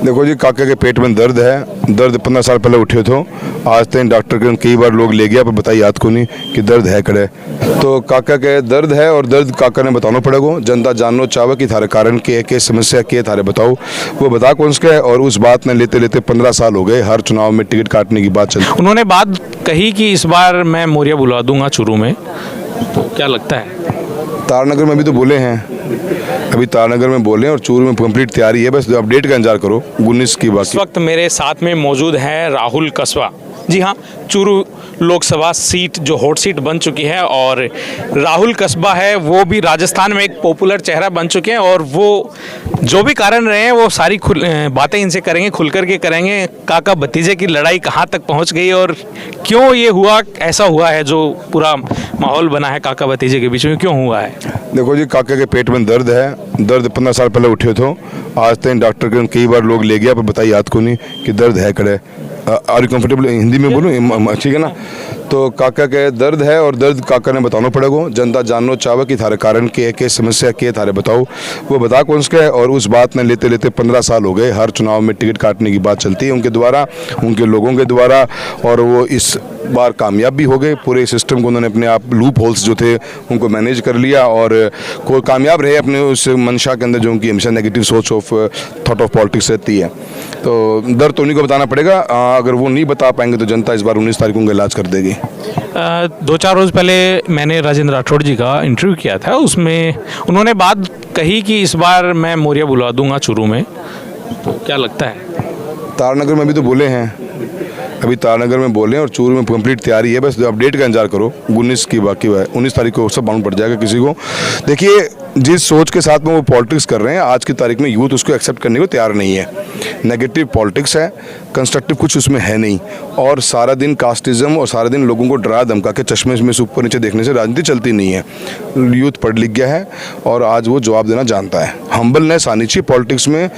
देखो जी, काका के पेट में दर्द है। दर्द 15 साल पहले उठे थे। आज तक डॉक्टर के कई बार लोग ले गया, पर बताइए याद को नहीं कि दर्द है कड़े। तो काका के दर्द है और दर्द काका ने बताना पड़ेगा। जनता जानना चाहे कि थारे कारण के समस्या के थारे बताओ, वो बता कौन सा है। और उस बात में लेते लेते 15 साल हो गए। हर चुनाव में टिकट काटने की बात चलती। उन्होंने बात कही कि इस बार मैं मौर्य बुला दूंगा चूरू में, तो क्या लगता है? तारानगर में भी तो बोले हैं, अभी तारानगर में बोले और चूरू में कंप्लीट तैयारी है। बस अपडेट का इंतजार करो 19 की बात। इस वक्त मेरे साथ में मौजूद हैं राहुल कसबा। जी हाँ, चूरू लोकसभा सीट जो हॉट सीट बन चुकी है और राहुल कसबा है वो भी राजस्थान में एक पॉपुलर चेहरा बन चुके हैं और वो जो भी कारण रहे हैं वो सारी बातें इनसे करेंगे, खुल कर के करेंगे। काका भतीजे की लड़ाई कहाँ तक पहुँच गई और क्यों ये हुआ, ऐसा हुआ है जो पूरा माहौल बना है काका भतीजे के बीच में, क्यों हुआ है? देखो जी, काका के पेट में दर्द है। दर्द 15 साल पहले उठे थे। आज तक डॉक्टर के कई बार लोग ले गया, पर बताइए याद को नहीं कि दर्द है कड़े। Are you comfortable? हिंदी में बोलूँ? ठीक है ना। तो काका के दर्द है और दर्द काका ने बताना पड़ेगा। जनता जानना चाहे कि थारे कारण के समस्या के थारे बताओ, वो बता कौन सा है। और उस बात में लेते लेते 15 साल हो गए। हर चुनाव में टिकट काटने की बात चलती है उनके द्वारा, उनके लोगों के द्वारा, और वो इस बार कामयाब भी हो गए। पूरे सिस्टम को उन्होंने अपने आप लूप होल्स जो थे उनको मैनेज कर लिया और कोई कामयाब रहे अपने उस मंशा के अंदर जो उनकी हमेशा नेगेटिव सोच ऑफ थॉट ऑफ पॉलिटिक्स रहती है। तो दर्द तो उन्हीं को बताना पड़ेगा। अगर वो नहीं बता पाएंगे तो जनता इस बार 19 तारीख को उनका इलाज कर देगी। 2-4 रोज़ पहले मैंने राजेंद्र राठौड़ जी का इंटरव्यू किया था, उसमें उन्होंने बात कही कि इस बार मैं मौर्य बुला दूंगा चूरू में, तो क्या लगता है? तारानगर में भी तो बोले हैं, अभी तारानगर में बोले और चूरू में कंप्लीट तैयारी है। बस अपडेट का इंतजार करो 19 की बाकी है। 19 तारीख को सब बाउंड पड़ जाएगा किसी को। देखिए, जिस सोच के साथ में वो पॉलिटिक्स कर रहे हैं आज की तारीख में यूथ उसको एक्सेप्ट करने को तैयार नहीं है। नेगेटिव पॉलिटिक्स है, कंस्ट्रक्टिव कुछ उसमें है नहीं। और सारा दिन कास्टिज्म और सारा दिन लोगों को डरा धमका के चश्मे में से ऊपर नीचे देखने से राजनीति चलती नहीं है। यूथ पढ़ लिख गया है और आज वो जवाब देना जानता है। हम्बलनेस आनी चाहिए पॉलिटिक्स में,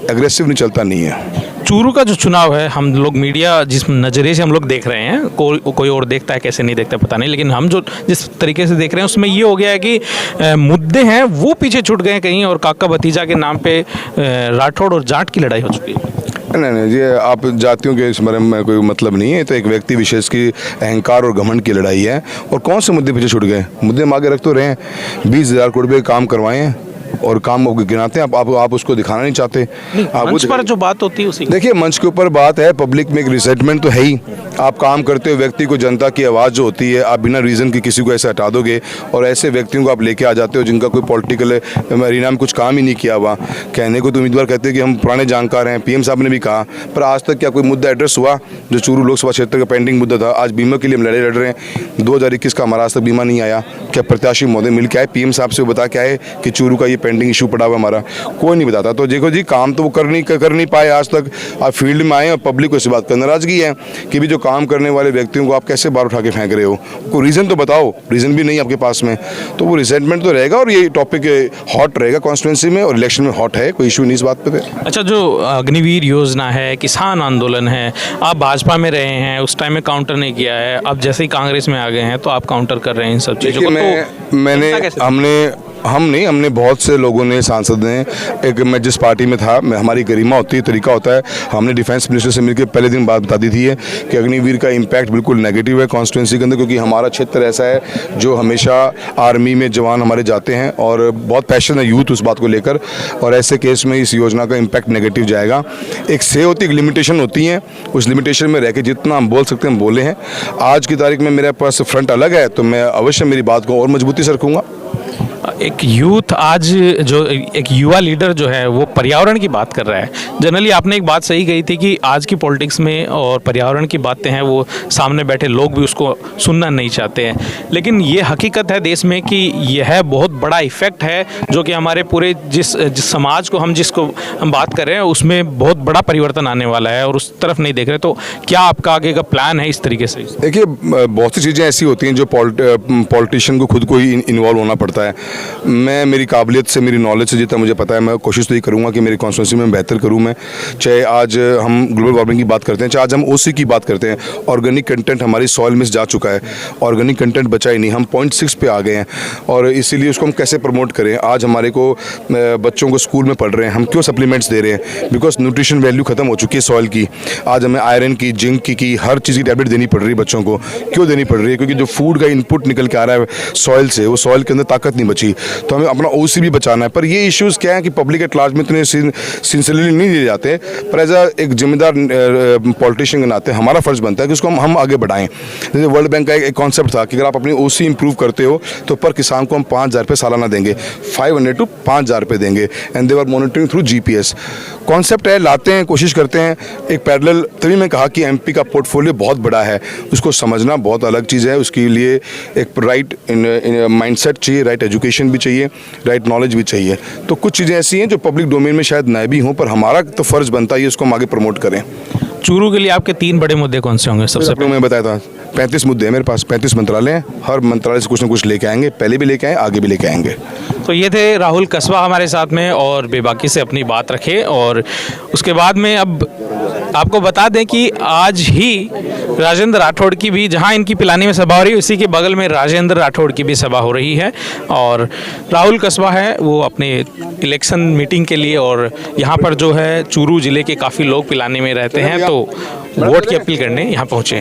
एग्रेसिव नहीं चलता नहीं है। चूरू का जो चुनाव है, हम लोग मीडिया जिस नज़रिए से हम लोग देख रहे हैं, कोई और देखता है कैसे नहीं देखता पता नहीं, लेकिन हम जो जिस तरीके से देख रहे हैं उसमें ये हो गया है कि मुद्दे हैं वो पीछे छूट गए कहीं और काका भतीजा के नाम पे राठौड़ और जाट की लड़ाई हो चुकी है। नहीं, ये आप जातियों के इस बारे में कोई मतलब नहीं है। तो एक व्यक्ति विशेष की अहंकार और घमंड की लड़ाई है। और कौन से मुद्दे पीछे छूट गए? मुद्दे हम आगे रख तो रहे हैं। 20,000 करोड़ रुपये काम करवाए हैं और काम गिनाते हैं आप उसको दिखाना नहीं चाहते। मंच पर जो बात होती है उसी, देखिए, मंच के ऊपर बात है, पब्लिक में एक रिसेंटमेंट तो है ही। आप काम करते हो व्यक्ति को, जनता की आवाज़ जो होती है, आप बिना रीज़न की किसी को ऐसे हटा दोगे और ऐसे व्यक्तियों को आप लेके आ जाते हो जिनका कोई पॉलिटिकल एरिना में कुछ काम ही नहीं किया हुआ। कहने को तो उम्मीदवार कहते हैं कि हम पुराने जानकार हैं, PM साहब ने भी कहा, पर आज तक क्या कोई मुद्दा एड्रेस हुआ जो चूरू लोकसभा क्षेत्र का पेंडिंग मुद्दा था? आज बीमा के लिए हम लड़ाई लड़ रहे हैं। 2021 का हमारा आज तक बीमा नहीं आया। क्या प्रत्याशी महोदय मिल के आए PM साहब से बता के आए कि चूरू का ये पेंडिंग इशू पड़ा हुआ हमारा? कोई नहीं बताता। तो देखो जी, काम तो वो कर नहीं पाए आज तक। आप फील्ड में आए और पब्लिक को इस बात पर नाराजगी है कि भी जो काम करने वाले व्यक्तियों को आप कैसे बाहर उठा के फेंक रहे हो? कोई रीज़न तो बताओ। रीज़न भी नहीं आपके पास में, तो वो रिसेंटमेंट तो रहेगा और ये टॉपिक हॉट रहेगा कॉन्स्टिट्यूंसी में और इलेक्शन में हॉट है। कोई इशू नहीं इस बात पे। अच्छा, जो अग्निवीर योजना है, किसान आंदोलन है, आप भाजपा में रहे हैं, उस टाइम में काउंटर नहीं किया है, अब जैसे ही कांग्रेस में आ गए हैं तो आप काउंटर कर रहे हैं इन सब चीज़ों को। हमने बहुत से लोगों ने, सांसद ने, एक मैं जिस पार्टी में था, हमारी गरिमा होती है, तरीका होता है। हमने डिफेंस मिनिस्टर से मिलकर पहले दिन बात बता दी थी कि अग्निवीर का इम्पैक्ट बिल्कुल नेगेटिव है कॉन्स्टिट्यूंसी के अंदर, क्योंकि हमारा क्षेत्र ऐसा है जो हमेशा आर्मी में जवान हमारे जाते हैं और बहुत पैशन है यूथ उस बात को लेकर, और ऐसे केस में इस योजना का इम्पैक्ट नेगेटिव जाएगा। एक से होती एक लिमिटेशन होती है, उस लिमिटेशन में रह के जितना हम बोल सकते हैं हम बोले हैं। आज की तारीख में मेरे पास फ्रंट अलग है तो मैं अवश्य मेरी बात को और मजबूती से रखूँगा। एक यूथ आज जो एक युवा लीडर जो है वो पर्यावरण की बात कर रहा है। जनरली आपने एक बात सही कही थी कि आज की पॉलिटिक्स में और पर्यावरण की बातें हैं वो सामने बैठे लोग भी उसको सुनना नहीं चाहते हैं, लेकिन ये हकीकत है देश में कि यह बहुत बड़ा इफ़ेक्ट है जो कि हमारे पूरे जिस समाज को हम बात कर रहे हैं उसमें बहुत बड़ा परिवर्तन आने वाला है और उस तरफ नहीं देख रहे। तो क्या आपका आगे का प्लान है इस तरीके से? देखिए, बहुत सी चीज़ें ऐसी होती हैं जो पॉलिटिशियन को खुद को ही इन्वॉल्व होना पड़ता है। मैं मेरी काबिलियत से, मेरी नॉलेज से जितना मुझे पता है, मैं कोशिश तो ये करूँगा कि मेरी कॉन्स्टिट्यूंसी में बेहतर करूँ मैं। चाहे आज हम ग्लोबल वार्मिंग की बात करते हैं, चाहे आज हम ओसी की बात करते हैं, ऑर्गेनिक कंटेंट हमारी सॉइल में जा चुका है, ऑर्गेनिक कंटेंट बचा ही नहीं, हम 0.6 पे आ गए हैं और इसीलिए उसको हम कैसे प्रमोट करें। आज हमारे को बच्चों को स्कूल में पढ़ रहे हैं, हम क्यों सप्लीमेंट्स दे रहे हैं? बिकॉज न्यूट्रिशन वैल्यू खत्म हो चुकी है सॉइल की। आज हमें आयरन की, जिंक की हर चीज़ की टैबलेट देनी पड़ रही है बच्चों को। क्यों देनी पड़ रही है? क्योंकि जो फूड का इनपुट निकल के आ रहा है सॉइल से, वो सॉइल के अंदर ताकत नहीं बची, तो हमें अपना ओसी भी बचाना है। पर ये इश्यूज़ क्या है कि पब्लिक एट लार्ज में इतने सिंसियरली नहीं लिए जाते, पर एज एक जिम्मेदार पॉलिटिशियन के नाते हमारा फर्ज बनता है कि उसको हम आगे बढ़ाएं। जैसे वर्ल्ड बैंक का एक कॉन्सेप्ट था कि अगर आप अपनी ओसी इंप्रूव करते हो तो पर किसान को हम 5,000 रुपये सालाना देंगे, 500 to 5,000 रुपये देंगे, and they are monitoring through GPS। Concept है, लाते हैं, कोशिश करते हैं एक पैरेलल। तभी मैं कहा कि MP का पोर्टफोलियो बहुत बड़ा है, उसको समझना बहुत अलग चीज़ है। उसके लिए एक राइट माइंडसेट चाहिए, राइट एजुकेशन भी चाहिए, राइट नॉलेज भी चाहिए। तो कुछ चीज़ें ऐसी हैं जो पब्लिक डोमेन में शायद नए भी हों, पर हमारा तो फ़र्ज़ बनता है इसको हम आगे प्रमोट करें। चूरू के लिए आपके 3 बड़े मुद्दे कौन से होंगे? सबसे पहले मैं बताया था 35 मुद्दे हैं मेरे पास, 35 मंत्रालय हैं, हर मंत्रालय से कुछ ना कुछ लेके आएंगे, पहले भी लेके आए, आगे भी लेके आएंगे। तो ये थे राहुल कसबा हमारे साथ में, और बेबाकी से अपनी बात रखे। और उसके बाद में अब आपको बता दें कि आज ही राजेंद्र राठौड़ की भी, जहां इनकी पिलानी में सभा हो रही है, उसी के बगल में राजेंद्र राठौड़ की भी सभा हो रही है। और राहुल कसबा है वो अपने इलेक्शन मीटिंग के लिए, और यहाँ पर जो है चूरू ज़िले के काफ़ी लोग पिलानी में रहते हैं, तो वोट की अपील करने यहाँ पहुँचे हैं।